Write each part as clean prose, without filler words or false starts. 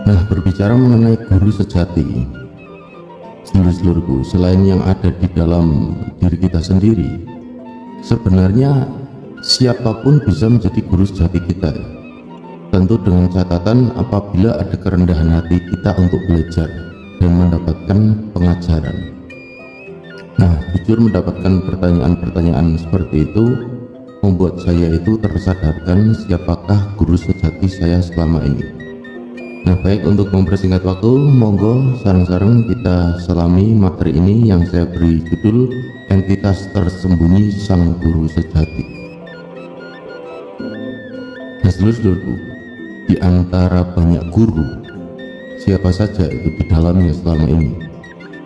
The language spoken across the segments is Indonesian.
Nah, berbicara mengenai guru sejati, seluruh-seluruhku, selain yang ada di dalam diri kita sendiri, sebenarnya siapapun bisa menjadi guru sejati kita. Tentu dengan catatan apabila ada kerendahan hati kita untuk belajar dan mendapatkan pengajaran. Nah, jujur mendapatkan pertanyaan-pertanyaan seperti itu membuat saya itu tersadarkan siapakah guru sejati saya selama ini. Nah, baik, untuk mempersingkat waktu, monggo sareng-sareng kita selami materi ini yang saya beri judul Entitas Tersembunyi Sang Guru Sejati. Nah, seluruh-seluruhku, di antara banyak guru, siapa saja itu di dalamnya selama ini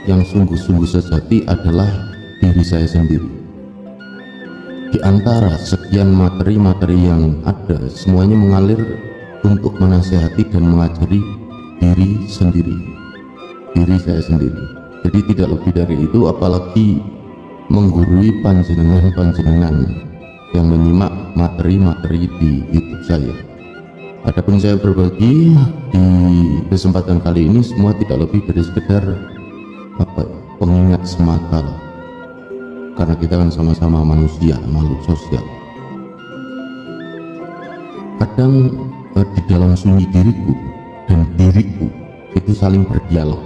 yang sungguh-sungguh sejati adalah diri saya sendiri. Di antara sekian materi-materi yang ada, semuanya mengalir untuk menasihati dan mengajari diri sendiri, diri saya sendiri. Jadi tidak lebih dari itu, apalagi menggurui panjenengan-panjenengan yang menyimak materi-materi di YouTube saya. Adapun saya berbagi di kesempatan kali ini semua tidak lebih dari sekedar pengingat semata lah. Karena kita kan sama-sama manusia, makhluk sosial. Kadang di dalam sunyi diriku dan diriku itu saling berdialog.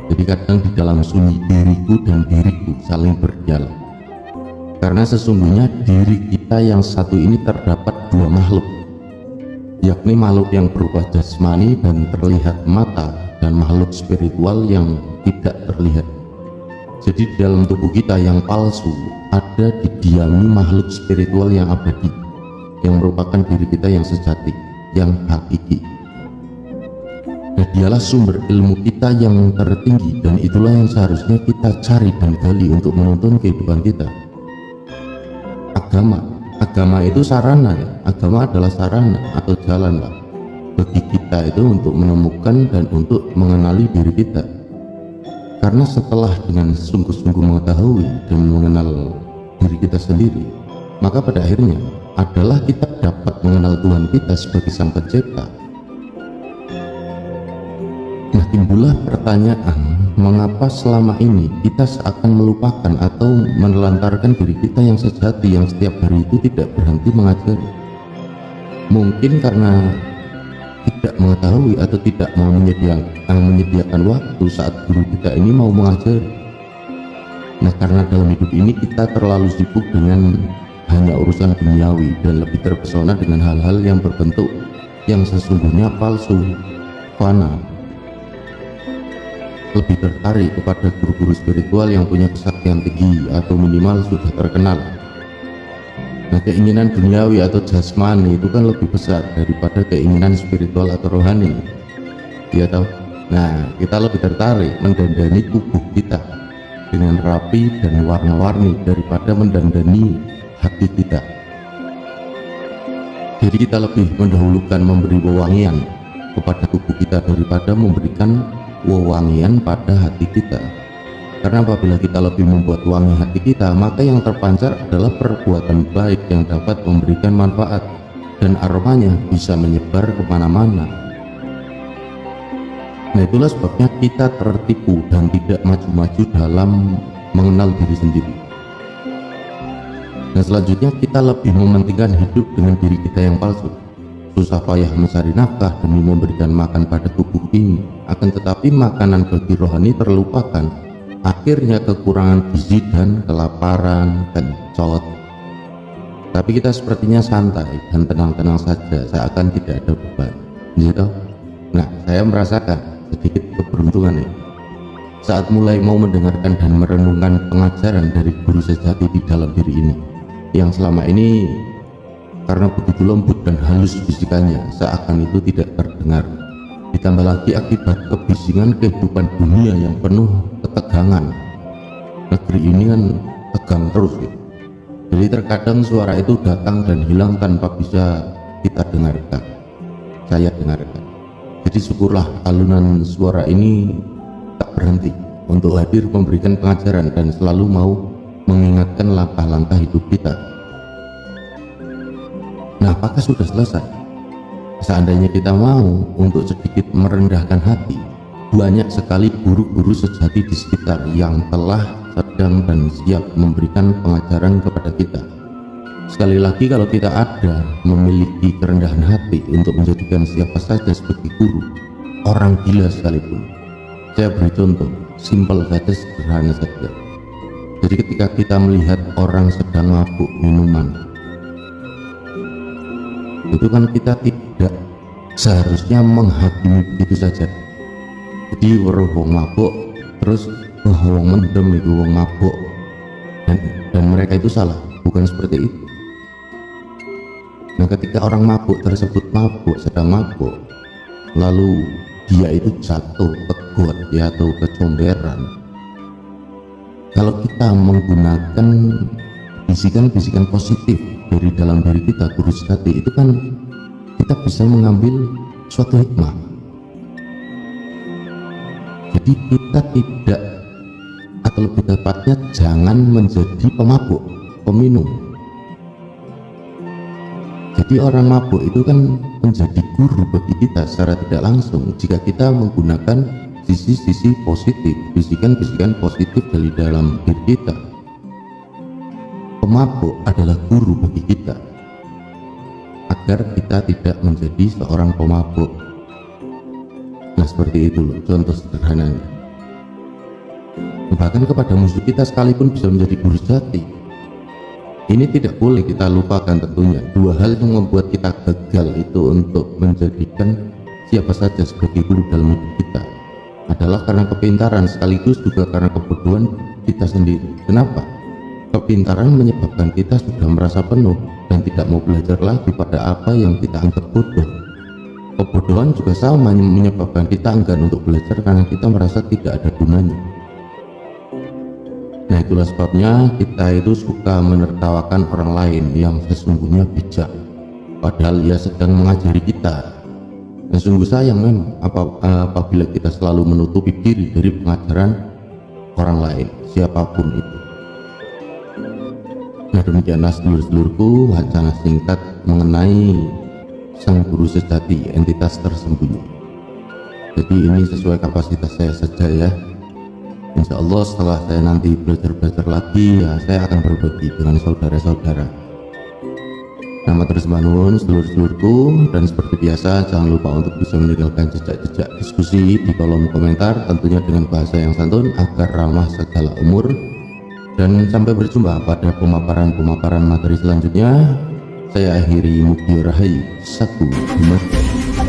Jadi kadang di dalam sunyi diriku dan diriku saling berdialog. Karena sesungguhnya diri kita yang satu ini terdapat dua makhluk, yakni makhluk yang berupa jasmani dan terlihat mata, dan makhluk spiritual yang tidak terlihat. Jadi di dalam tubuh kita yang palsu ada didiami makhluk spiritual yang abadi, yang merupakan diri kita yang sejati, yang hakiki. Dan dialah sumber ilmu kita yang tertinggi, dan itulah yang seharusnya kita cari dan gali untuk menuntun kehidupan kita. Agama itu sarana, ya. Agama adalah sarana atau jalan lah bagi kita itu untuk menemukan dan untuk mengenali diri kita. Karena setelah dengan sungguh-sungguh mengetahui dan mengenal diri kita sendiri, maka pada akhirnya adalah kita dapat mengenal Tuhan kita sebagai Sang Pencipta. Nah, timbullah pertanyaan, mengapa selama ini kita seakan melupakan atau menelantarkan diri kita yang sejati, yang setiap hari itu tidak berhenti mengajari? Mungkin karena tidak mengetahui atau tidak mau menyediakan waktu saat guru kita ini mau mengajari. Nah, karena dalam hidup ini kita terlalu sibuk dengan hanya urusan duniawi dan lebih terpesona dengan hal-hal yang berbentuk yang sesungguhnya palsu, fana. Lebih tertarik kepada guru-guru spiritual yang punya kesaktian tinggi atau minimal sudah terkenal. Nah, keinginan duniawi atau jasmani itu kan lebih besar daripada keinginan spiritual atau rohani, ya tahu. Nah, kita lebih tertarik mendandani tubuh kita dengan rapi dan warna-warni daripada mendandani hati kita. Jadi kita lebih mendahulukan memberi wewangian kepada tubuh kita daripada memberikan wewangian pada hati kita. Karena apabila kita lebih membuat wangi hati kita, maka yang terpancar adalah perbuatan baik yang dapat memberikan manfaat, dan aromanya bisa menyebar kemana-mana. Nah, itulah sebabnya kita tertipu dan tidak maju-maju dalam mengenal diri sendiri. Dan selanjutnya kita lebih mementingkan hidup dengan diri kita yang palsu, susah payah mencari nafkah demi memberikan makan pada tubuh ini, akan tetapi makanan bagi rohani terlupakan. Akhirnya kekurangan gizi dan kelaparan, kencot. Tapi kita sepertinya santai dan tenang-tenang saja, seakan tidak ada beban, gitu. Nah, saya merasakan sedikit keberuntungan ini saat mulai mau mendengarkan dan merenungkan pengajaran dari guru sejati di dalam diri ini, yang selama ini karena begitu lembut dan halus bisikannya seakan itu tidak terdengar. Ditambah lagi akibat kebisingan kehidupan dunia yang penuh ketegangan. Negeri ini kan tegang terus gitu. Jadi terkadang suara itu datang dan hilang tanpa bisa kita dengarkan, saya dengarkan. Jadi syukurlah alunan suara ini tak berhenti untuk hadir memberikan pengajaran dan selalu mau mengingatkan langkah-langkah hidup kita. Nah, apakah sudah selesai? Seandainya kita mau untuk sedikit merendahkan hati, banyak sekali guru-guru sejati di sekitar yang telah, sedang, dan siap memberikan pengajaran kepada kita. Sekali lagi, kalau kita ada memiliki kerendahan hati untuk menjadikan siapa saja sebagai guru, orang gila sekalipun. Saya beri contoh, simpel saja, sederhana saja. Jadi ketika kita melihat orang sedang mabuk minuman, itu kan kita tidak seharusnya menghakimi begitu saja. Jadi wong mabuk terus wong mendem itu wong mabuk, dan mereka itu salah, bukan seperti itu. Nah, ketika orang mabuk tersebut sedang mabuk, lalu dia itu jatuh ke got ya, atau kecomberan, kalau kita menggunakan bisikan-bisikan positif dari dalam diri kita, guru sejati, itu kan kita bisa mengambil suatu hikmah. Jadi kita tidak, atau lebih tepatnya jangan menjadi pemabuk, peminum. Jadi orang mabuk itu kan menjadi guru bagi kita secara tidak langsung jika kita menggunakan sisi-sisi positif, bisikan-bisikan positif dari dalam diri kita. Pemabuk adalah guru bagi kita agar kita tidak menjadi seorang pemabuk. Nah, seperti itu loh contoh sederhananya. Bahkan kepada musuh kita sekalipun bisa menjadi guru sejati. Ini tidak boleh kita lupakan tentunya. Dua hal yang membuat kita gagal itu untuk menjadikan siapa saja sebagai guru dalam hidup kita adalah karena kepintaran, sekaligus juga karena kebodohan kita sendiri. Kenapa? Kepintaran menyebabkan kita sudah merasa penuh dan tidak mau belajar lagi pada apa yang kita anggap bodoh. Kebodohan juga sama menyebabkan kita enggan untuk belajar karena kita merasa tidak ada gunanya. Nah, itulah sebabnya kita itu suka menertawakan orang lain yang sesungguhnya bijak, padahal ia sedang mengajari kita. Dan sungguh sayang memang apabila kita selalu menutupi diri dari pengajaran orang lain, siapapun itu. Nah, demikianlah sedulur-sedulurku wacana singkat mengenai sang guru sejati, entitas tersembunyi. Jadi ini sesuai kapasitas saya saja ya. Insya Allah setelah saya nanti belajar lagi ya, saya akan berbagi dengan saudara-saudara. Nama terus manun seluruh-seluruhku, dan seperti biasa jangan lupa untuk bisa meninggalkan jejak-jejak diskusi di kolom komentar, tentunya dengan bahasa yang santun agar ramah segala umur. Dan sampai berjumpa pada pemaparan materi selanjutnya. Saya akhiri, Mugi Rahayu, Saku Dumadi.